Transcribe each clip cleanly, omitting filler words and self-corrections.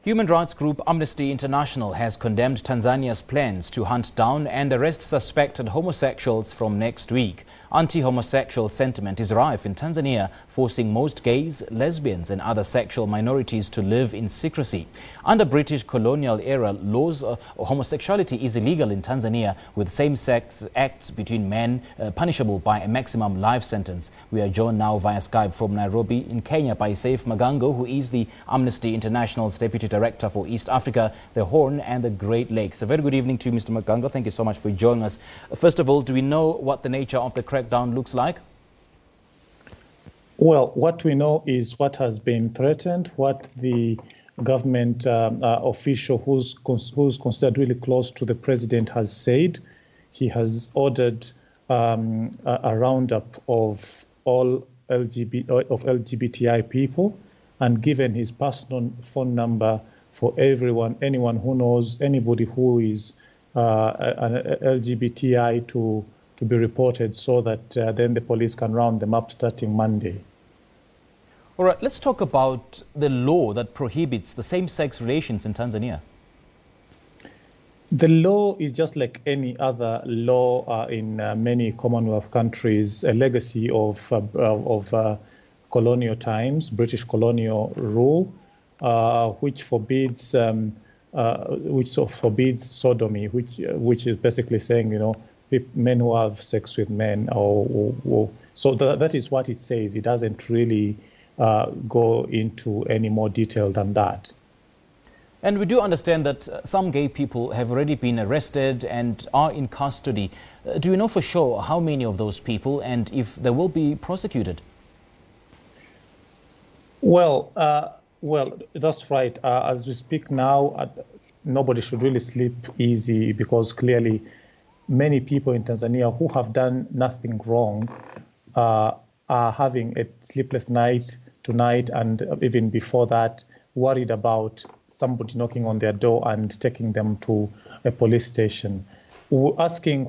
Human rights group Amnesty International has condemned Tanzania's plans to hunt down and arrest suspected homosexuals from next week. Anti-homosexual sentiment is rife in Tanzania, forcing most gays, lesbians and other sexual minorities to live in secrecy. Under British colonial-era laws, homosexuality is illegal in Tanzania, with same-sex acts between men punishable by a maximum life sentence. We are joined now via Skype from Nairobi in Kenya by Seif Magango, who is the Amnesty International's Deputy Director for East Africa, the Horn and the Great Lakes. A very good evening to you, Mr. Magango. Thank you so much for joining us. First of all, do we know what the nature of the crackdown looks like? Well, what we know is what has been threatened, what the government official who's considered really close to the president has said. He has ordered a roundup of all LGBTI people and given his personal phone number for anyone who knows anybody who is an LGBTI to be reported, so that then the police can round them up starting Monday. All right, let's talk about the law that prohibits the same-sex relations in Tanzania. The law is just like any other law in many Commonwealth countries, a legacy of colonial times, British colonial rule, which forbids sodomy, which is basically saying, you know, men who have sex with men, so that is what it says. It doesn't really go into any more detail than that. And we do understand that some gay people have already been arrested and are in custody. Do you know for sure how many of those people and if they will be prosecuted? Well, that's right. As we speak now, nobody should really sleep easy, because clearly many people in Tanzania who have done nothing wrong are having a sleepless night tonight, and even before that, worried about somebody knocking on their door and taking them to a police station. We're asking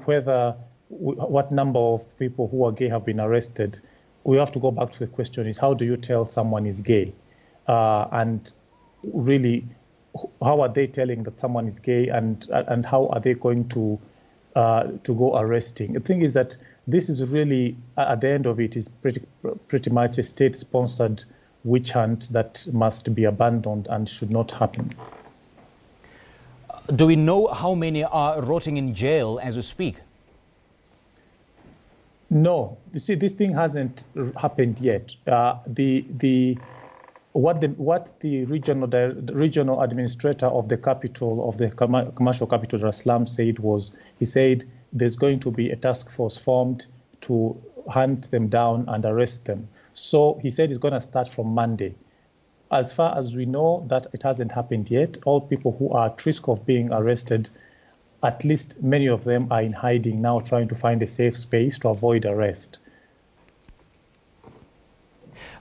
what number of people who are gay have been arrested. We have to go back to the question is, how do you tell someone is gay? And really, how are they telling that someone is gay, and how are they going to go arresting? The thing is that this is really, at the end of it, is pretty much a state-sponsored witch hunt that must be abandoned and should not happen. Do we know how many are rotting in jail as we speak? No, you see, this thing hasn't happened yet. What the regional administrator of the capital, of the commercial capital, Dar es Salaam, said was, he said there's going to be a task force formed to hunt them down and arrest them. So he said it's going to start from Monday. As far as we know, that it hasn't happened yet. All people who are at risk of being arrested, at least many of them are in hiding now, trying to find a safe space to avoid arrest.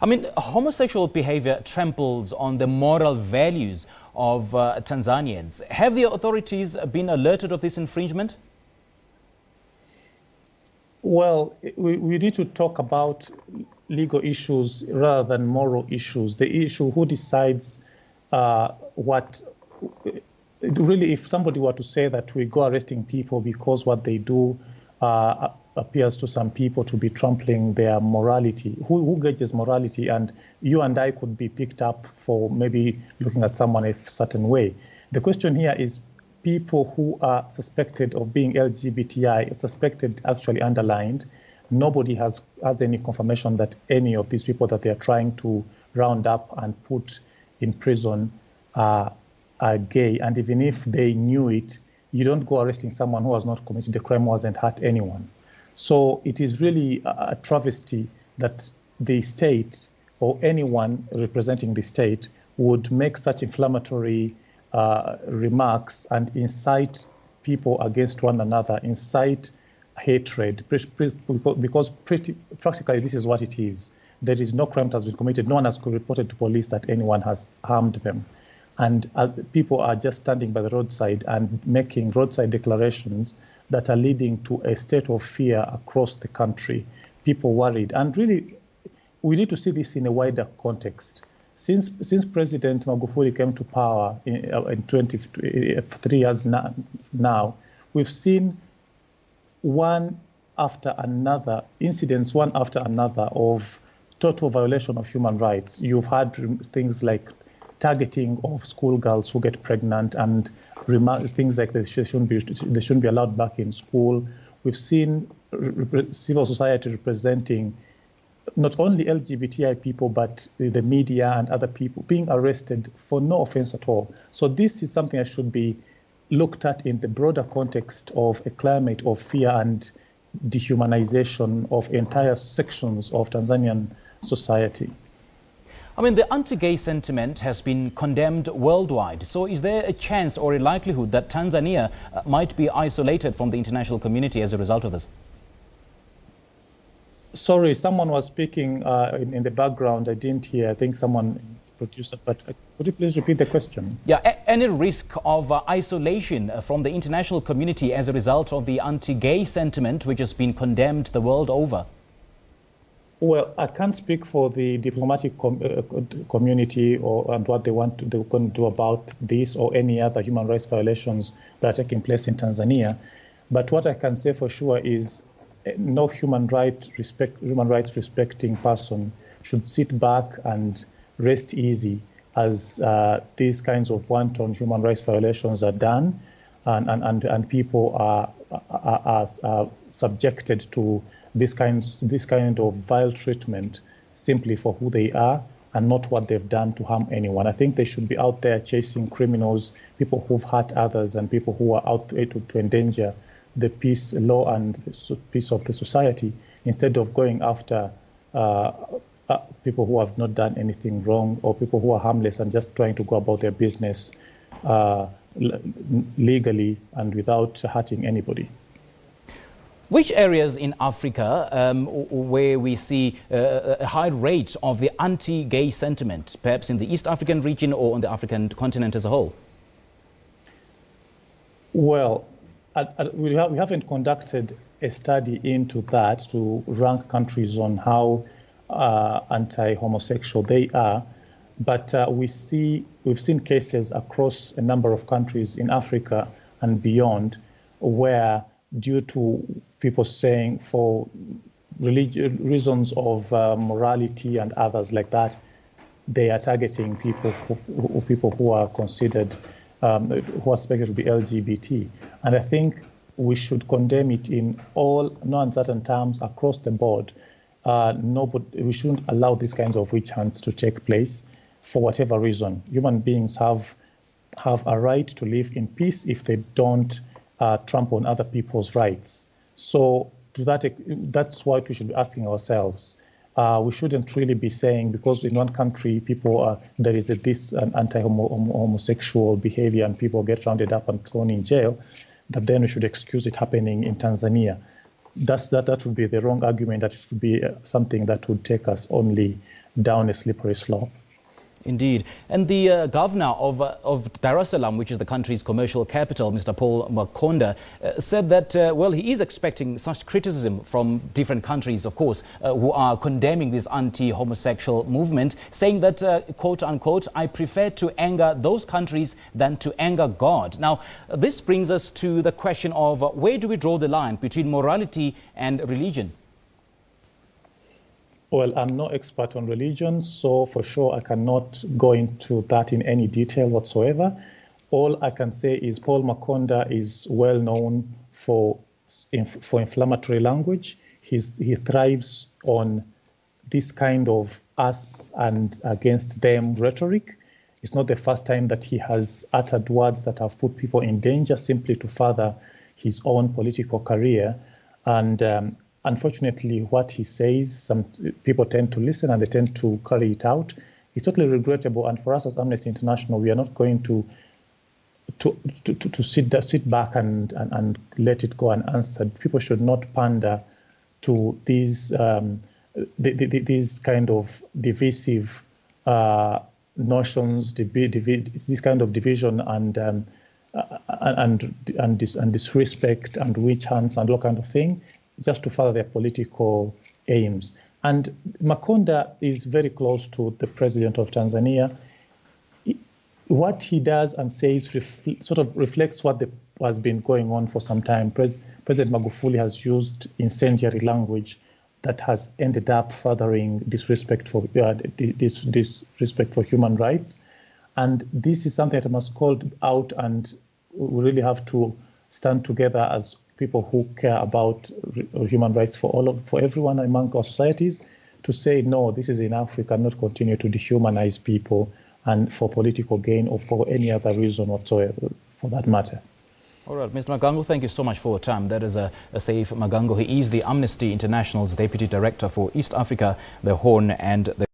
I mean, homosexual behavior tramples on the moral values of Tanzanians. Have the authorities been alerted of this infringement? Well, we need to talk about legal issues rather than moral issues. The issue, who decides really, if somebody were to say that we go arresting people because what they do appears to some people to be trampling their morality, who gauges morality? And you and I could be picked up for maybe looking at someone a certain way. The question here is, people who are suspected of being LGBTI, suspected actually underlined, nobody has any confirmation that any of these people that they are trying to round up and put in prison are gay. And even if they knew it, you don't go arresting someone who has not committed the crime, who hasn't hurt anyone. So it is really a travesty that the state or anyone representing the state would make such inflammatory remarks and incite people against one another, incite hatred, because practically this is what it is. There is no crime that has been committed. No one has reported to police that anyone has harmed them. And people are just standing by the roadside and making roadside declarations that are leading to a state of fear across the country. People worried. And really, we need to see this in a wider context. Since President Magufuli came to power in 3 years now, we've seen one after another of total violation of human rights. You've had things like targeting of schoolgirls who get pregnant and things like they shouldn't be allowed back in school. We've seen civil society representing not only LGBTI people, but the media and other people being arrested for no offense at all. So this is something that should be looked at in the broader context of a climate of fear and dehumanization of entire sections of Tanzanian society. I mean, the anti-gay sentiment has been condemned worldwide. So is there a chance or a likelihood that Tanzania might be isolated from the international community as a result of this? Sorry, someone was speaking in the background. I didn't hear. I think someone producer, but could you please repeat the question? Yeah, any risk of isolation from the international community as a result of the anti-gay sentiment, which has been condemned the world over? Well, I can't speak for the diplomatic community and what they can do about this or any other human rights violations that are taking place in Tanzania. But what I can say for sure is no human rights respecting person should sit back and rest easy as these kinds of wanton human rights violations are done, and people are subjected to this kind of vile treatment simply for who they are and not what they've done to harm anyone. I think they should be out there chasing criminals, people who've hurt others, and people who are out to endanger the peace, law, and peace of the society, instead of going after people who have not done anything wrong or people who are harmless and just trying to go about their business legally and without hurting anybody. Which areas in Africa where we see a high rate of the anti-gay sentiment, perhaps in the East African region or on the African continent as a whole? Well, we haven't conducted a study into that to rank countries on how anti-homosexual they are, but we've seen cases across a number of countries in Africa and beyond where, due to people saying for reasons of morality and others like that, they are targeting people who are considered who are expected to be LGBT. And I think we should condemn it in all no uncertain terms across the board. We shouldn't allow these kinds of witch hunts to take place for whatever reason. Human beings have a right to live in peace if they don't trample on other people's rights. So that's what we should be asking ourselves. We shouldn't really be saying because in one country there is this anti-homosexual behavior and people get rounded up and thrown in jail, that then we should excuse it happening in Tanzania. That would be the wrong argument. That it would be something that would take us only down a slippery slope. Indeed. And the governor of Dar es Salaam, which is the country's commercial capital, Mr. Paul Mukunda, said that, well, he is expecting such criticism from different countries, of course, who are condemning this anti-homosexual movement, saying that, quote unquote, I prefer to anger those countries than to anger God. Now, this brings us to the question of where do we draw the line between morality and religion? Well, I'm no expert on religion, so for sure I cannot go into that in any detail whatsoever. All I can say is Paul Mukunda is well known for inflammatory language. He thrives on this kind of us and against them rhetoric. It's not the first time that he has uttered words that have put people in danger simply to further his own political career. And unfortunately, what he says, some people tend to listen and they tend to carry it out. It's totally regrettable. And for us as Amnesty International, we are not going to sit back and let it go unanswered. People should not pander to these kind of divisive notions, this kind of division and disrespect and witch hunts and all kind of thing, just to further their political aims. And Mukunda is very close to the president of Tanzania. What he does and says sort of reflects what has been going on for some time. President Magufuli has used incendiary language that has ended up furthering disrespect for human rights. And this is something that must call out, and we really have to stand together as people who care about human rights for everyone among our societies, to say, no, this is enough. We cannot continue to dehumanize people and for political gain or for any other reason whatsoever, for that matter. All right, Mr. Magango, thank you so much for your time. That is Seif Magango. He is the Amnesty International's Deputy Director for East Africa, the Horn and the